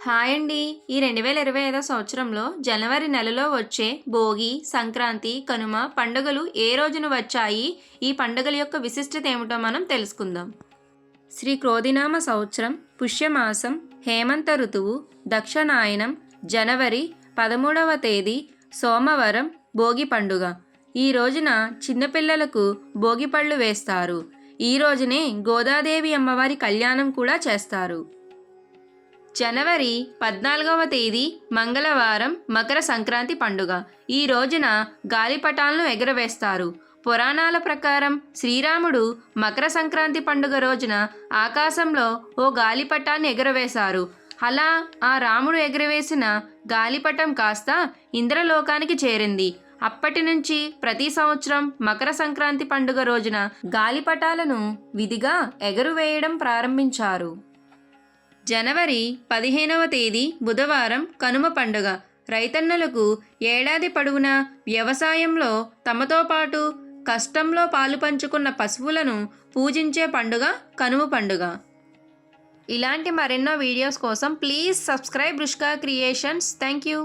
Hi అండి. ఈ 2025 సంవత్సరంలో జనవరి నెలలో వచ్చే భోగి, సంక్రాంతి, కనుమ పండుగలు ఏ రోజున వచ్చాయి? ఈ పండుగల యొక్క విశిష్టత ఏమిటో మనం తెలుసుకుందాం. శ్రీ క్రోధినామ సంవత్సరం, పుష్యమాసం, హేమంత ఋతువు, దక్షిణాయనం, జనవరి 13వ తేదీ, సోమవారం, భోగి పండుగ. ఈ రోజున చిన్నపిల్లలకు భోగిపళ్ళు వేస్తారు. ఈ రోజునే గోదాదేవి అమ్మవారి కళ్యాణం కూడా చేస్తారు. జనవరి 14వ తేదీ మంగళవారం, మకర సంక్రాంతి పండుగ. ఈ రోజున గాలిపటాలను ఎగరవేస్తారు. పురాణాల ప్రకారం శ్రీరాముడు మకర సంక్రాంతి పండుగ రోజున ఆకాశంలో ఓ గాలిపటాన్ని ఎగరవేశారు. అలా ఆ రాముడు ఎగరవేసిన గాలిపటం కాస్త ఇంద్రలోకానికి చేరింది. అప్పటి నుంచి ప్రతి సంవత్సరం మకర సంక్రాంతి పండుగ రోజున గాలిపటాలను విధిగా ఎగరవేయడం ప్రారంభించారు. జనవరి 15వ తేదీ బుధవారం, కనుమ పండుగ. రైతన్నలకు ఏడాది పొడవునా వ్యవసాయంలో తమతో పాటు కష్టంలో పాలు పంచుకున్న పశువులను పూజించే పండుగ కనుమ పండుగ. ఇలాంటి మరెన్నో వీడియోస్ కోసం please subscribe Rushka creations. Thank you.